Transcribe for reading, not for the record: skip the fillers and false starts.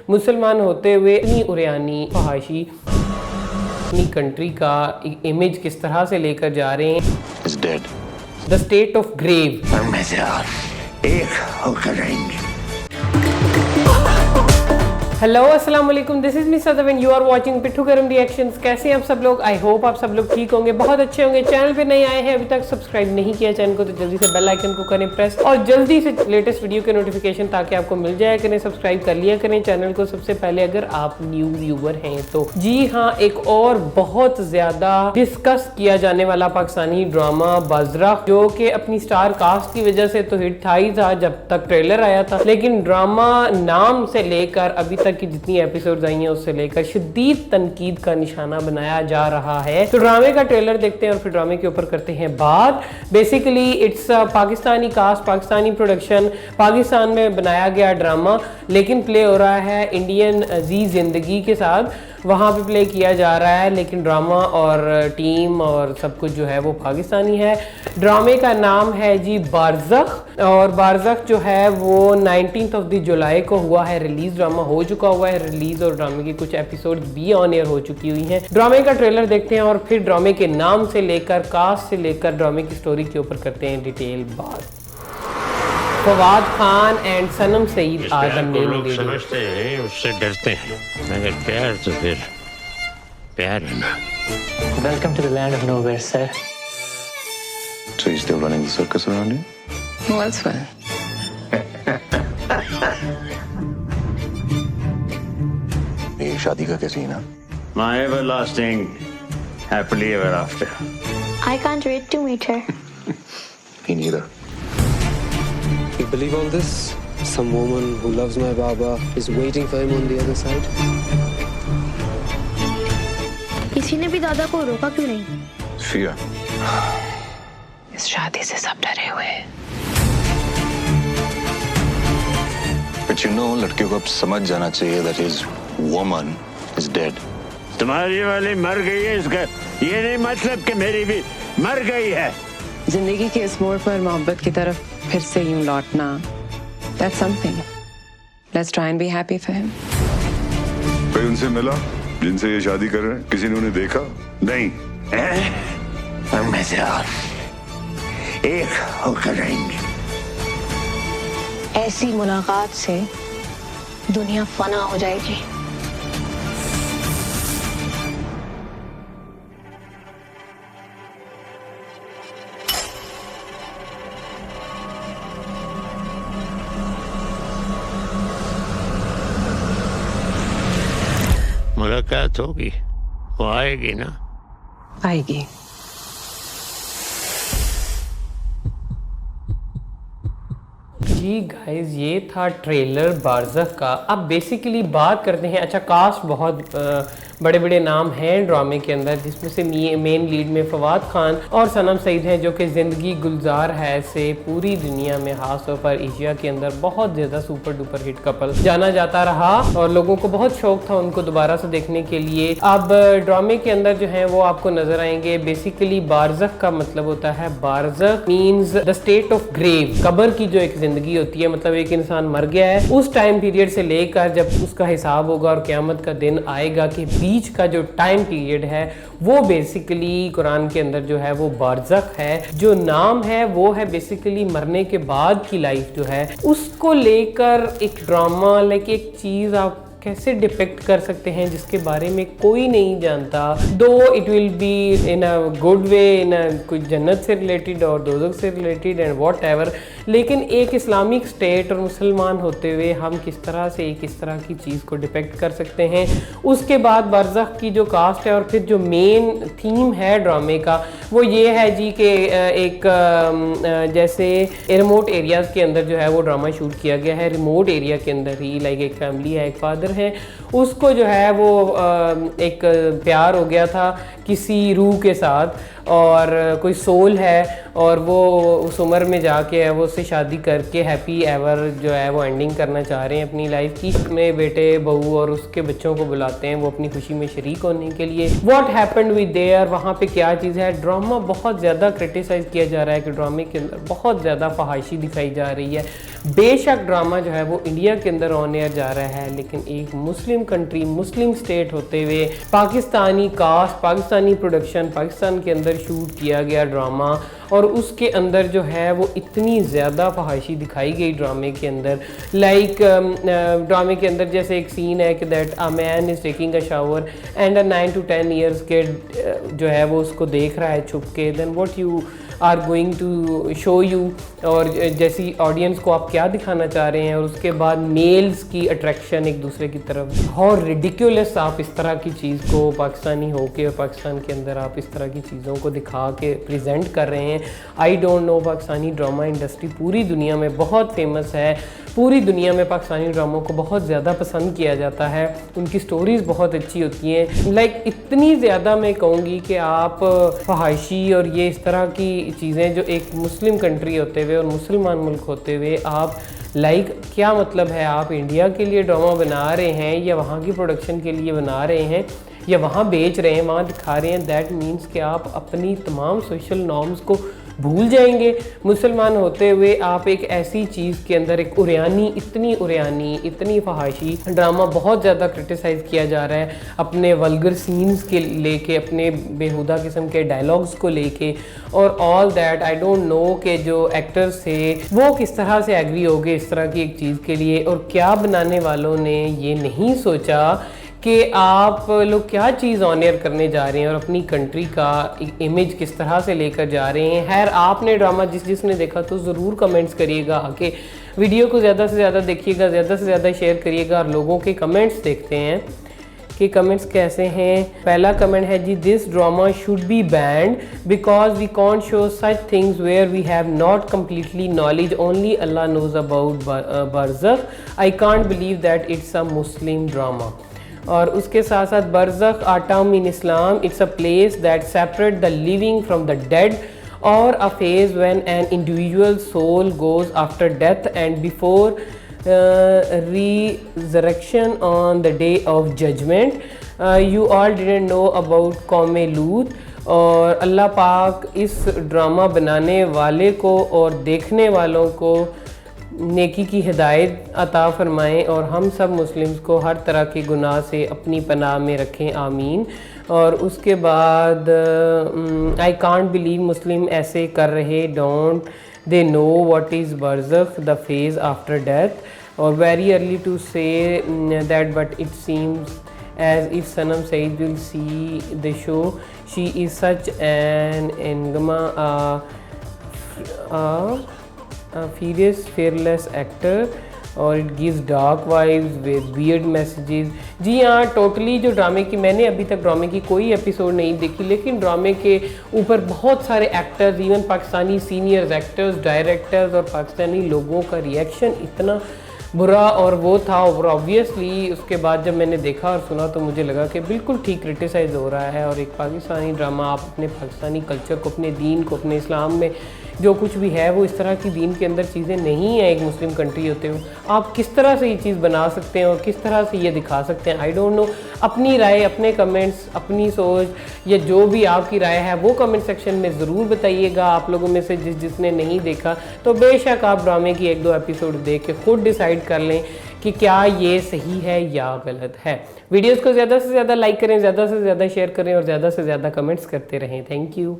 मुसलमान होते हुए इतनी उरियानी फहाशी अपनी कंट्री का इमेज किस तरह से लेकर जा रहे हैं। द स्टेट ऑफ ग्रेव एक होकर रहेंगे। हेलो अस्सलाम वालेकुम, दिस इज मिस सदव and you are watching Pitthu Garam reactions. कैसे हैं आप सब लोग? आई होप आप सब लोग ठीक होंगे, बहुत अच्छे होंगे। चैनल पे नए आए हैं, अभी तक सब्सक्राइब नहीं किया चैनल को, तो जल्दी से बेल आइकन को करें प्रेस और जल्दी से लेटेस्ट वीडियो के नोटिफिकेशन ताकि आपको मिल जाया करें। सब्सक्राइब कर लिया करें चैनल को सबसे पहले अगर आप न्यू व्यूवर हैं तो। जी हाँ, एक और बहुत ज्यादा डिस्कस किया जाने वाला पाकिस्तानी ड्रामा बाज़रख, जो कि अपनी स्टार कास्ट की वजह से तो हिट था ही था जब तक ट्रेलर आया था, लेकिन ड्रामा नाम से लेकर अभी की जितनी एपिसोड्स आई हैं उससे लेकर शदीद तनकीद का निशाना बनाया जा रहा है। तो ड्रामे का ट्रेलर देखते हैं और फिर ड्रामे के ऊपर करते हैं बात। Basically it's Pakistani cast, Pakistani production, Pakistan में बनाया गया ड्रामा, लेकिन प्ले हो रहा है इंडियन जी जिंदगी के साथ, वहाँ पे प्ले किया जा रहा है, लेकिन ड्रामा और टीम और सब कुछ जो है वो पाकिस्तानी है। ड्रामे का नाम है जी बाज़रख, और बाज़रख जो है वो 19 जुलाई को हुआ है रिलीज। ड्रामा हो चुका हुआ है रिलीज और ड्रामे की कुछ एपिसोड भी ऑन एयर हो चुकी हुई हैं। ड्रामे का ट्रेलर देखते हैं और फिर ड्रामे के नाम से लेकर कास्ट से लेकर ड्रामे की स्टोरी के ऊपर करते हैं डिटेल बात। फवाद खान एंड सनम सईद आदम लोग समझते हैं, उससे डरते हैं, मगर प्यार तो फिर प्यार है ना। Welcome to the land of nowhere, sir. So you're still running the circus around here? Who else will? ये शादी का क्या सीन है? My everlasting happily ever after. I can't wait to meet her. Me neither. You believe all this? Some woman who loves my Baba is waiting for him on the other side. किसी ने भी दादा को रोका क्यों नहीं? Fear. इस शादी से सब डरे हुए हैं। But you know, लड़के को अब समझ जाना चाहिए that his woman is dead. तुम्हारी वाली मर गई है, इसका ये नहीं मतलब कि मेरी भी मर गई है। जिंदगी के इस मोड़ पर मोहब्बत की तरफ फिर से यूं लौटना, that's something. Let's try and be happy for him. कोई उनसे मिला जिनसे ये शादी कर रहे हैं? किसी ने उन्हें देखा? नहीं, हम में से और एक होकर रहेंगे। ऐसी मुलाकात से दुनिया फना हो जाएगी। मुलाकात होगी, वो आएगी ना। आएगी। जी गाइस, ये था ट्रेलर बाज़रख का। अब बेसिकली बात करते हैं। अच्छा, कास्ट बहुत बड़े बड़े नाम हैं ड्रामे के अंदर, जिसमें से मेन लीड में फवाद खान और सनम सईद हैं, जो कि ज़िंदगी गुलजार है से पूरी दुनिया में, खासतौर पर एशिया के अंदर बहुत ज़्यादा सुपर डुपर हिट कपल जाना जाता रहा और लोगों को बहुत शौक था उनको दोबारा से देखने के लिए। अब ड्रामे के अंदर जो है वो आपको नजर आएंगे। बेसिकली बाज़रख का मतलब होता है, बाज़रख means the state of grave, कब्र की जो एक जिंदगी होती है, मतलब एक इंसान मर गया है, उस टाइम पीरियड से लेकर जब उसका हिसाब होगा और क़यामत का दिन आएगा कि बीच का जो टाइम पीरियड है वो बेसिकली कुरान के अंदर जो है वो बाज़रख है। जो नाम है वो है बेसिकली मरने के बाद की लाइफ जो है उसको लेकर एक ड्रामा, लाइक एक चीज़ आप कैसे डिपिक्ट कर सकते हैं जिसके बारे में कोई नहीं जानता। Though it will be in a good way, इन कुछ जन्नत से रिलेटेड और दोज़ख से रिलेटेड एंड वॉट एवर, लेकिन एक इस्लामिक स्टेट और मुसलमान होते हुए हम किस तरह से एक इस तरह की चीज़ को डिपिक्ट कर सकते हैं। उसके बाद बाज़रख की जो कास्ट है और फिर जो मेन थीम है ड्रामे का वो ये है जी कि एक जैसे रिमोट एरियाज़ के अंदर जो है वो ड्रामा शूट किया गया है। रिमोट एरिया के अंदर ही लाइक एक फैमिली है, एक फादर है, उसको जो है वो एक प्यार हो गया था किसी रूह के साथ और कोई सोल है और वो उस उम्र में जाके है वो उससे शादी करके हैप्पी एवर जो है वो एंडिंग करना चाह रहे हैं अपनी लाइफ की। अपने बेटे बहू और उसके बच्चों को बुलाते हैं वो अपनी खुशी में शरीक होने के लिए। व्हाट हैपेंड विद देयर, वहाँ पे क्या चीज़ है। ड्रामा बहुत ज़्यादा क्रिटिसाइज़ किया जा रहा है कि ड्रामे के अंदर बहुत ज़्यादा फहाशी दिखाई जा रही है, बेशक ड्रामा जो है वो इंडिया के अंदर ऑन एयर जा रहा है, लेकिन एक मुस्लिम कंट्री, मुस्लिम स्टेट होते हुए पाकिस्तानी कास्ट, पाकिस्तानी प्रोडक्शन, पाकिस्तान के अंदर शूट किया गया ड्रामा, और उसके अंदर जो है वो इतनी ज़्यादा फहाशी दिखाई गई ड्रामे के अंदर। लाइक ड्रामे के अंदर जैसे एक सीन है कि that a man is taking a shower and a 9 to 10 years kid जो है वो उसको देख रहा है छुप के, then what you are going to show you, और जैसी ऑडियंस को आप क्या दिखाना चाह रहे हैं, और उसके बाद मेल्स की अट्रैक्शन एक दूसरे की तरफ। और रिडिकुलस आप इस तरह की चीज़ को पाकिस्तानी होके और पाकिस्तान के अंदर आप इस तरह की चीज़ों को दिखा के प्रेजेंट कर रहे हैं। I don't know, Pakistani drama industry पूरी दुनिया में बहुत फेमस है, पूरी दुनिया में पाकिस्तानी ड्रामों को बहुत ज़्यादा पसंद किया जाता है, उनकी स्टोरीज़ बहुत अच्छी होती हैं। लाइक इतनी ज़्यादा मैं कहूँगी कि आप फहाशी और ये इस तरह की चीज़ें जो एक मुस्लिम कंट्री होते हुए और मुसलमान मुल्क होते हुए आप क्या मतलब है, आप इंडिया के लिए ड्रामा बना रहे हैं या वहाँ की प्रोडक्शन के लिए बना रहे हैं या वहाँ बेच रहे हैं, वहाँ दिखा रहे हैं, दैट मीन्स कि आप अपनी तमाम सोशल नॉर्म्स को भूल जाएंगे। मुसलमान होते हुए आप एक ऐसी चीज़ के अंदर एक उरियानी, इतनी फहाशी ड्रामा बहुत ज़्यादा क्रिटिसाइज़ किया जा रहा है अपने वल्गर सीन्स के लेके, अपने बेहुदा किस्म के डायलॉग्स को लेके, और all that. I don't know कि जो एक्टर्स थे वो किस तरह से एग्री हो गए इस तरह की एक चीज़ के लिए, और क्या बनाने वालों ने ये नहीं सोचा कि आप लोग क्या चीज़ ऑन एयर करने जा रहे हैं और अपनी कंट्री का इमेज किस तरह से लेकर जा रहे हैं। खैर, आपने ड्रामा जिसने देखा तो ज़रूर कमेंट्स करिएगा, आके वीडियो को ज़्यादा से ज़्यादा देखिएगा, ज़्यादा से ज़्यादा शेयर करिएगा, और लोगों के कमेंट्स देखते हैं कि कमेंट्स कैसे हैं। पहला कमेंट है जी, this drama should be banned because we can't show such things where we have not completely knowledge, only Allah knows about बरज़ख। I can't believe that it's a Muslim drama. और उसके साथ साथ बरज़ख a term in Islam, it's a place that separates the living from the dead, or a phase when an individual soul goes after death and before resurrection on the day of judgment. You all didn't know about कौम लूत, और अल्लाह पाक इस drama बनाने वाले को और देखने वालों को नेकी की हिदायत अता फ़रमाएँ, और हम सब मुस्लिम्स को हर तरह के गुनाह से अपनी पनाह में रखें, आमीन। और उसके बाद आई कांट बिलीव मुस्लिम ऐसे कर रहे, don't they know what is बरज़ख, द फेज़ आफ्टर डेथ, और very early to say that but it seems as if Sanam Saeed will see the show. She is such an enigma, a fierce, fearless actor, और it gives dark vibes with weird messages. जी हाँ, totally जो ड्रामे की, मैंने अभी तक ड्रामे की कोई एपिसोड नहीं देखी, लेकिन ड्रामे के ऊपर बहुत सारे actors, even Pakistani seniors actors, directors और पाकिस्तानी लोगों का रिएक्शन इतना बुरा और वो था, और ऑब्वियसली उसके बाद जब मैंने देखा और सुना तो मुझे लगा कि बिल्कुल ठीक क्रिटिसाइज़ हो रहा है। और एक पाकिस्तानी ड्रामा, आप अपने पाकिस्तानी कल्चर को, अपने दीन को, अपने इस्लाम में जो कुछ भी है वो इस तरह की दीन के अंदर चीज़ें नहीं है। एक मुस्लिम कंट्री होते हुए आप किस तरह से ये चीज़ बना सकते हैं और किस तरह से ये दिखा सकते हैं, आई डोंट नो। अपनी राय, अपने कमेंट्स, अपनी सोच या जो भी आपकी राय है वो कमेंट सेक्शन में ज़रूर बताइएगा। आप लोगों में से जिसने नहीं देखा तो बेशक आप ड्रामे की 1-2 एपिसोड देख के खुद डिसाइड कर लें कि क्या ये सही है या गलत है। वीडियोज़ को ज़्यादा से ज़्यादा लाइक करें, ज़्यादा से ज़्यादा शेयर करें और ज़्यादा से ज़्यादा कमेंट्स करते रहें। Thank you.